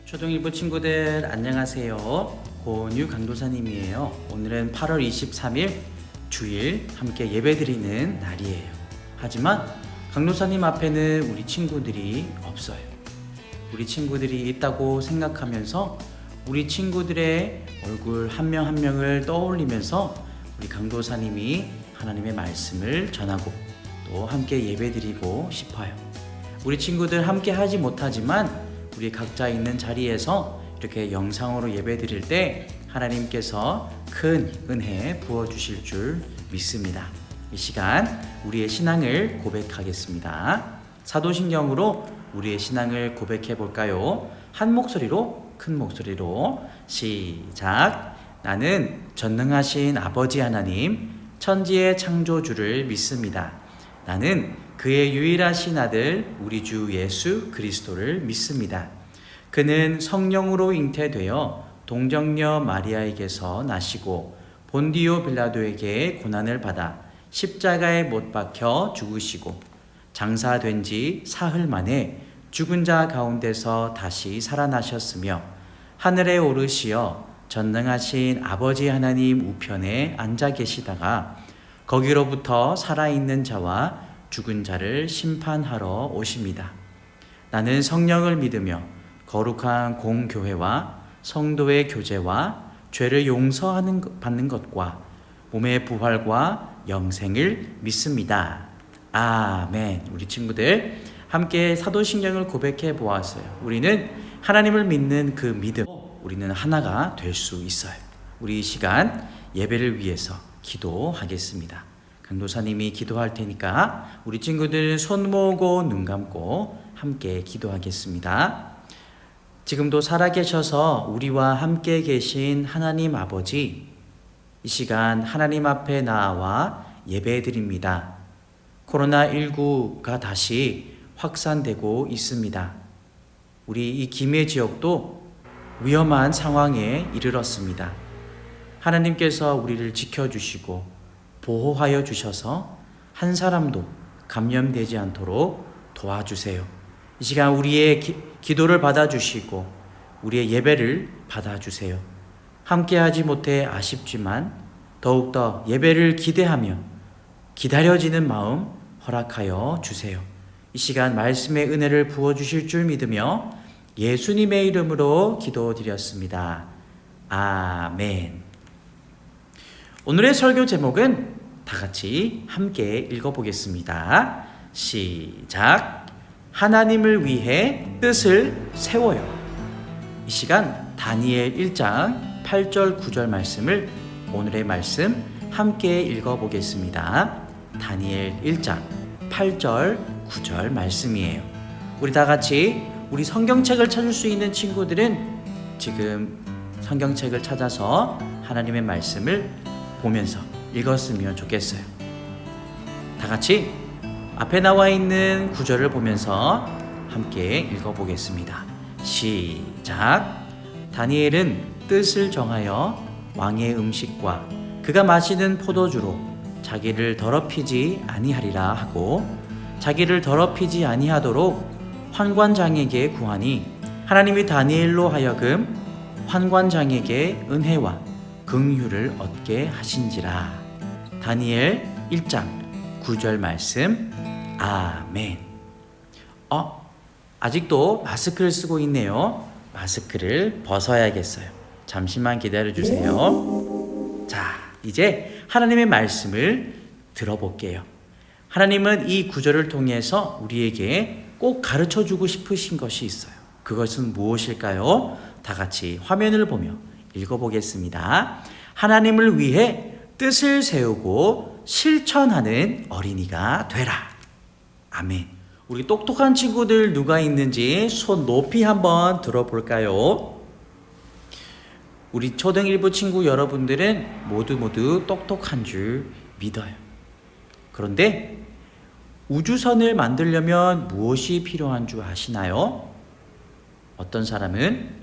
초등일부 친구들 안녕하세요. 고은유 강도사님이에요. 오늘은 8월 23일 주일 함께 예배드리는 날이에요. 하지만 강도사님 앞에는 우리 친구들이 없어요. 우리 친구들이 있다고 생각하면서 우리 친구들의 얼굴 한 명 한 명을 떠올리면서 우리 강도사님이 하나님의 말씀을 전하고 또 함께 예배드리고 싶어요. 우리 친구들 함께 하지 못하지만 우리 각자 있는 자리에서 이렇게 영상으로 예배드릴 때 하나님께서 큰 은혜 부어주실 줄 믿습니다. 이 시간 우리의 신앙을 고백하겠습니다. 사도신경으로 우리의 신앙을 고백해 볼까요? 한 목소리로, 큰 목소리로 시작. 나는 전능하신 아버지 하나님, 천지의 창조주를 믿습니다. 나는 그의 유일하신 아들 우리 주 예수 그리스도를 믿습니다. 그는 성령으로 잉태되어 동정녀 마리아에게서 나시고 본디오 빌라도에게 고난을 받아 십자가에 못 박혀 죽으시고 장사된 지 사흘 만에 죽은 자 가운데서 다시 살아나셨으며 하늘에 오르시어 전능하신 아버지 하나님 우편에 앉아 계시다가 거기로부터 살아있는 자와 죽은 자를 심판하러 오십니다. 나는 성령을 믿으며 거룩한 공교회와 성도의 교제와 죄를 받는 것과 몸의 부활과 영생을 믿습니다. 아멘. 우리 친구들 함께 사도신경을 고백해 보았어요. 우리는 하나님을 믿는 그 믿음, 우리는 하나가 될 수 있어요. 우리 이 시간 예배를 위해서 기도하겠습니다. 강도사님이 기도할 테니까 우리 친구들 손 모으고 눈 감고 함께 기도하겠습니다. 지금도 살아계셔서 우리와 함께 계신 하나님 아버지, 이 시간 하나님 앞에 나와 예배드립니다. 코로나19가 다시 확산되고 있습니다. 우리 이 김해 지역도 위험한 상황에 이르렀습니다. 하나님께서 우리를 지켜주시고 보호하여 주셔서 한 사람도 감염되지 않도록 도와주세요. 이 시간 우리의 기도를 받아주시고 우리의 예배를 받아주세요. 함께하지 못해 아쉽지만 더욱더 예배를 기대하며 기다려지는 마음 허락하여 주세요. 이 시간 말씀의 은혜를 부어주실 줄 믿으며 예수님의 이름으로 기도드렸습니다. 아멘. 오늘의 설교 제목은 다 같이 함께 읽어보겠습니다. 시작. 하나님을 위해 뜻을 세워요. 이 시간 다니엘 1장 8절 9절 말씀을 오늘의 말씀 함께 읽어보겠습니다. 다니엘 1장 8절 9절 말씀이에요. 우리 다 같이 우리 성경책을 찾을 수 있는 친구들은 지금 성경책을 찾아서 하나님의 말씀을 보면서 읽었으면 좋겠어요. 다 같이 앞에 나와 있는 구절을 보면서 함께 읽어보겠습니다. 시작. 다니엘은 뜻을 정하여 왕의 음식과 그가 마시는 포도주로 자기를 더럽히지 아니하리라 하고 자기를 더럽히지 아니하도록 환관장에게 구하니 하나님이 다니엘로 하여금 환관장에게 은혜와 긍휼을 얻게 하신지라. 다니엘 1장 9절 말씀. 아멘. 아직도 마스크를 쓰고 있네요. 마스크를 벗어야겠어요. 잠시만 기다려주세요. 자, 이제 하나님의 말씀을 들어볼게요. 하나님은 이 구절을 통해서 우리에게 꼭 가르쳐주고 싶으신 것이 있어요. 그것은 무엇일까요? 다 같이 화면을 보며 읽어보겠습니다. 하나님을 위해 뜻을 세우고 실천하는 어린이가 되라. 아멘. 우리 똑똑한 친구들 누가 있는지 손 높이 한번 들어볼까요? 우리 초등 1부 친구 여러분들은 모두 똑똑한 줄 믿어요. 그런데 우주선을 만들려면 무엇이 필요한 줄 아시나요? 어떤 사람은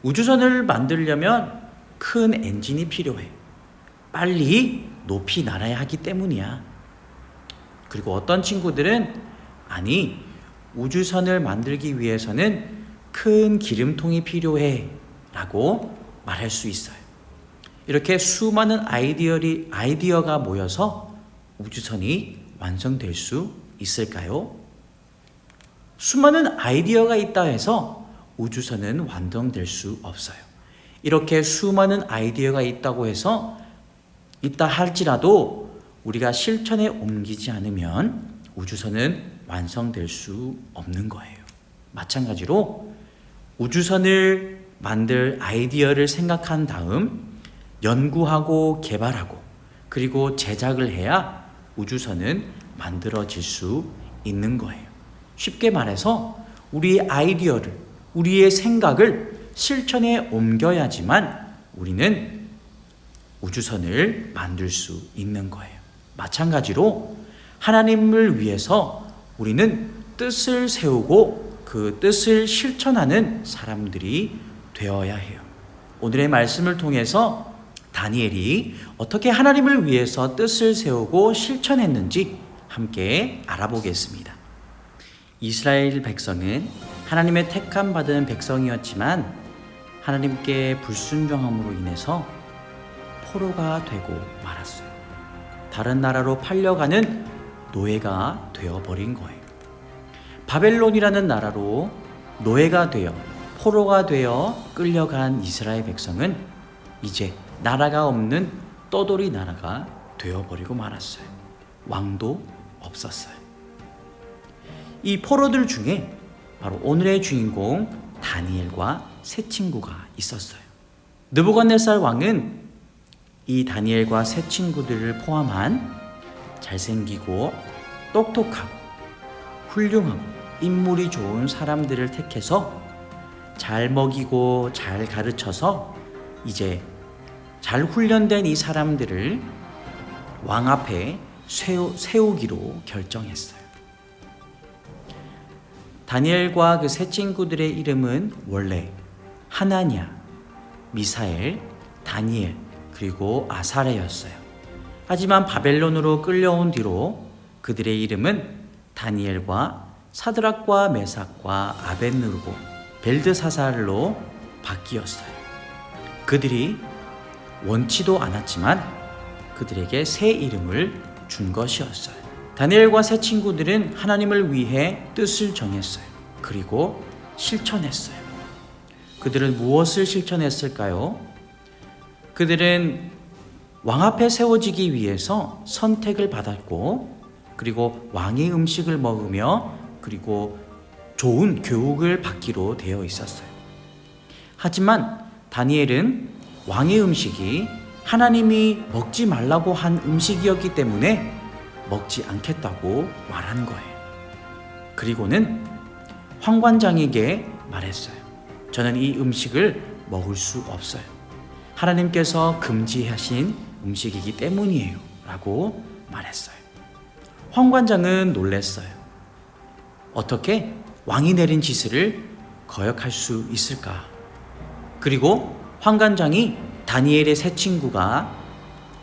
우주선을 만들려면 큰 엔진이 필요해. 빨리 높이 날아야 하기 때문이야. 그리고 어떤 친구들은 아니, 우주선을 만들기 위해서는 큰 기름통이 필요해 라고 말할 수 있어요. 이렇게 수많은 아이디어가 모여서 우주선이 완성될 수 있을까요? 수많은 아이디어가 있다 해서 우주선은 완성될 수 없어요. 이렇게 수많은 아이디어가 있다고 해서 있다 할지라도 우리가 실천에 옮기지 않으면 우주선은 완성될 수 없는 거예요. 마찬가지로 우주선을 만들 아이디어를 생각한 다음 연구하고 개발하고 그리고 제작을 해야 우주선은 만들어질 수 있는 거예요. 쉽게 말해서 우리의 아이디어를, 우리의 생각을 실천에 옮겨야지만 우리는 우주선을 만들 수 있는 거예요. 마찬가지로 하나님을 위해서 우리는 뜻을 세우고 그 뜻을 실천하는 사람들이 되어야 해요. 오늘의 말씀을 통해서 다니엘이 어떻게 하나님을 위해서 뜻을 세우고 실천했는지 함께 알아보겠습니다. 이스라엘 백성은 하나님의 택함 받은 백성이었지만 하나님께 불순종함으로 인해서 포로가 되고 말았어요. 다른 나라로 팔려가는 노예가 되어버린 거예요. 바벨론이라는 나라로 노예가 되어 포로가 되어 끌려간 이스라엘 백성은 이제 나라가 없는 떠돌이 나라가 되어버리고 말았어요. 왕도 없었어요. 이 포로들 중에 바로 오늘의 주인공 다니엘과 세 친구가 있었어요. 느부갓네살 왕은 이 다니엘과 세 친구들을 포함한 잘생기고 똑똑하고 훌륭하고 인물이 좋은 사람들을 택해서 잘 먹이고 잘 가르쳐서 이제 잘 훈련된 이 사람들을 왕 앞에 세우기로 결정했어요. 다니엘과 그 세 친구들의 이름은 원래 하나냐, 미사엘, 다니엘, 그리고 아사랴였어요. 하지만 바벨론으로 끌려온 뒤로 그들의 이름은 다니엘과 사드락과 메삭과 아벳느고, 벨드사살로 바뀌었어요. 그들이 원치도 않았지만 그들에게 새 이름을 준 것이었어요. 다니엘과 세 친구들은 하나님을 위해 뜻을 정했어요. 그리고 실천했어요. 그들은 무엇을 실천했을까요? 그들은 왕 앞에 세워지기 위해서 선택을 받았고 그리고 왕의 음식을 먹으며 그리고 좋은 교육을 받기로 되어 있었어요. 하지만 다니엘은 왕의 음식이 하나님이 먹지 말라고 한 음식이었기 때문에 먹지 않겠다고 말한 거예요. 그리고는 황관장에게 말했어요. 저는 이 음식을 먹을 수 없어요. 하나님께서 금지하신 음식이기 때문이에요 라고 말했어요. 황관장은 놀랐어요. 어떻게 왕이 내린 지시를 거역할 수 있을까? 그리고 황관장이 다니엘의 세 친구가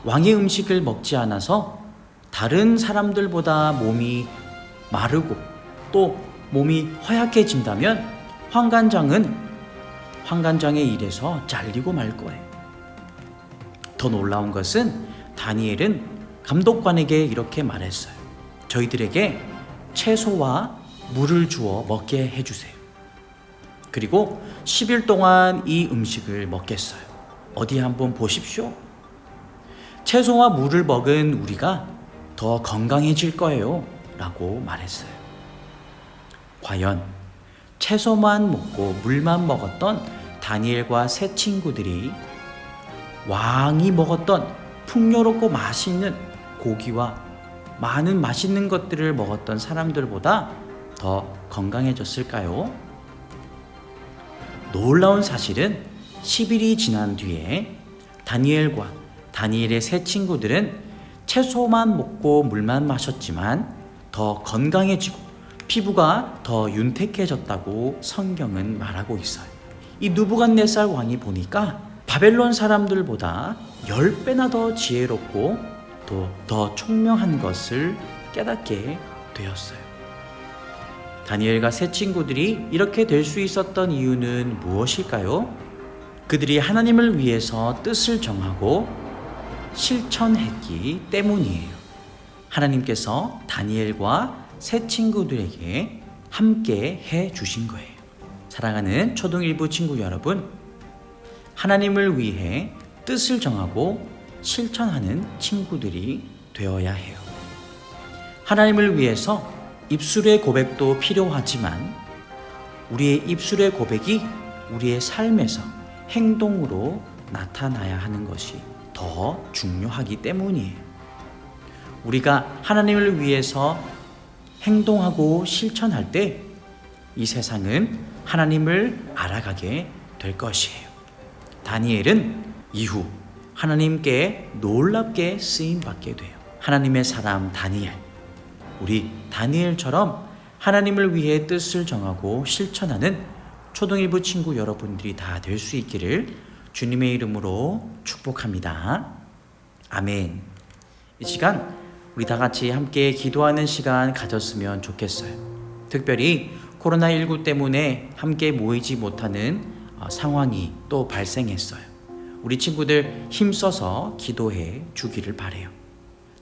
왕의 음식을 먹지 않아서 다른 사람들보다 몸이 마르고 또 몸이 허약해진다면 황관장의 일에서 잘리고 말 거예요. 더 놀라운 것은 다니엘은 감독관에게 이렇게 말했어요. 저희들에게 채소와 물을 주어 먹게 해주세요. 그리고 10일 동안 이 음식을 먹겠어요. 어디 한번 보십시오. 채소와 물을 먹은 우리가 더 건강해질 거예요 라고 말했어요. 과연 채소만 먹고 물만 먹었던 다니엘과 세 친구들이 왕이 먹었던 풍요롭고 맛있는 고기와 많은 맛있는 것들을 먹었던 사람들보다 더 건강해졌을까요? 놀라운 사실은 10일이 지난 뒤에 다니엘과 다니엘의 세 친구들은 채소만 먹고 물만 마셨지만 더 건강해지고 피부가 더 윤택해졌다고 성경은 말하고 있어요. 이 느부갓네살 왕이 보니까 바벨론 사람들보다 10배나 더 지혜롭고 또 더 총명한 것을 깨닫게 되었어요. 다니엘과 세 친구들이 이렇게 될 수 있었던 이유는 무엇일까요? 그들이 하나님을 위해서 뜻을 정하고 실천했기 때문이에요. 하나님께서 다니엘과 세 친구들에게 함께 해 주신 거예요. 사랑하는 초등 1부 친구 여러분, 하나님을 위해 뜻을 정하고 실천하는 친구들이 되어야 해요. 하나님을 위해서 입술의 고백도 필요하지만 우리의 입술의 고백이 우리의 삶에서 행동으로 나타나야 하는 것이 더 중요하기 때문이에요. 우리가 하나님을 위해서 행동하고 실천할 때 이 세상은 하나님을 알아가게 될 것이에요. 다니엘은 이후 하나님께 놀랍게 쓰임받게 돼요. 하나님의 사람 다니엘, 우리 다니엘처럼 하나님을 위해 뜻을 정하고 실천하는 초등 1부 친구 여러분들이 다 될 수 있기를 주님의 이름으로 축복합니다. 아멘. 이 시간 우리 다 같이 함께 기도하는 시간 가졌으면 좋겠어요. 특별히 코로나19 때문에 함께 모이지 못하는 상황이 또 발생했어요. 우리 친구들 힘써서 기도해 주기를 바라요.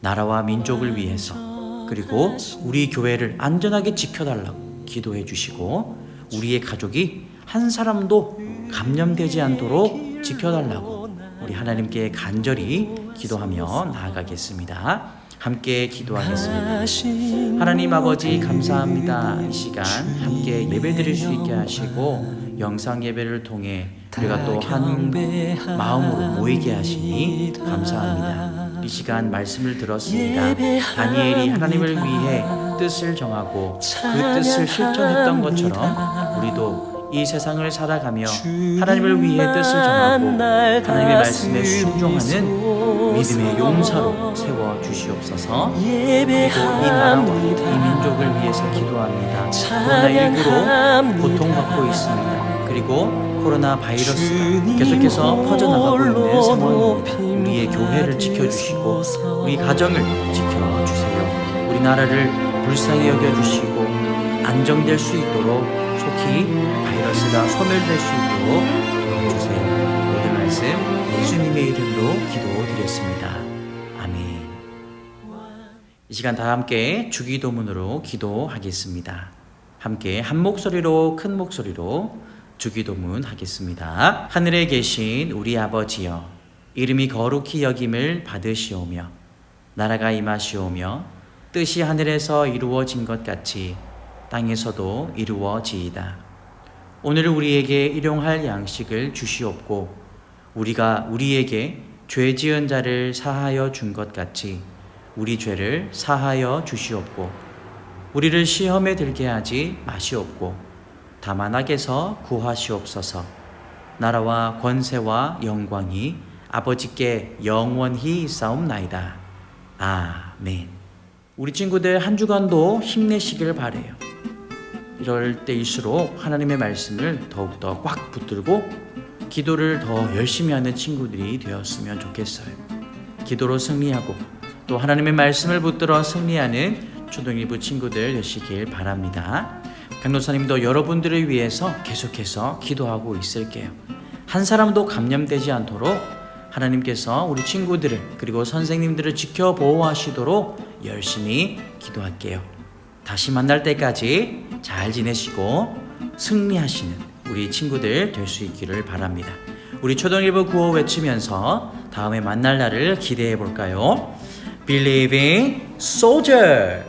나라와 민족을 위해서, 그리고 우리 교회를 안전하게 지켜달라고 기도해 주시고, 우리의 가족이 한 사람도 감염되지 않도록 지켜달라고 우리 하나님께 간절히 기도하며 나아가겠습니다. 함께 기도하겠습니다. 하나님 아버지 감사합니다. 이 시간 함께 예배드릴 수 있게 하시고 영상 예배를 통해 우리가 또 한 마음으로 모이게 하시니 감사합니다. 이 시간 말씀을 들었습니다. 다니엘이 하나님을 위해 뜻을 정하고 그 뜻을 실천했던 것처럼 우리도 이 세상을 살아가며 하나님을 위해 뜻을 정하고 하나님의 말씀에 순종하는 믿음의 용사로 세워주시옵소서. 그리고 이 나라와 이 민족을 위해서 기도합니다. 코로나19로 고통받고 있습니다. 그리고 코로나 바이러스가 계속해서 퍼져나가고 있는 상황입니다. 우리의 교회를 지켜주시고 우리 가정을 지켜주세요. 우리나라를 불쌍히 여겨주시고 안정될 수 있도록 속히 바이러스가 소멸될 수 있도록 도와주세요. 모든 말씀 예수님의 이름으로 기도드렸습니다. 아멘. 이 시간 다 함께 주기도문으로 기도하겠습니다. 함께 한 목소리로 큰 목소리로 주기도문 하겠습니다. 하늘에 계신 우리 아버지여, 이름이 거룩히 여김을 받으시오며 나라가 임하시오며 뜻이 하늘에서 이루어진 것 같이 땅에서도 이루어지이다. 오늘 우리에게 일용할 양식을 주시옵고 우리가 우리에게 죄 지은 자를 사하여 준 것 같이 우리 죄를 사하여 주시옵고 우리를 시험에 들게 하지 마시옵고 다만 악에서 구하시옵소서. 나라와 권세와 영광이 아버지께 영원히 있사옵나이다. 아멘. 우리 친구들 한 주간도 힘내시길 바라요. 이럴 때일수록 하나님의 말씀을 더욱더 꽉 붙들고 기도를 더 열심히 하는 친구들이 되었으면 좋겠어요. 기도로 승리하고 또 하나님의 말씀을 붙들어 승리하는 초등 1부 친구들 되시길 바랍니다. 강도사님도 여러분들을 위해서 계속해서 기도하고 있을게요. 한 사람도 감염되지 않도록 하나님께서 우리 친구들을 그리고 선생님들을 지켜 보호하시도록 열심히 기도할게요. 다시 만날 때까지 잘 지내시고 승리하시는 우리 친구들 될 수 있기를 바랍니다. 우리 초등 1부 구호 외치면서 다음에 만날 날을 기대해 볼까요? Believing Soldier.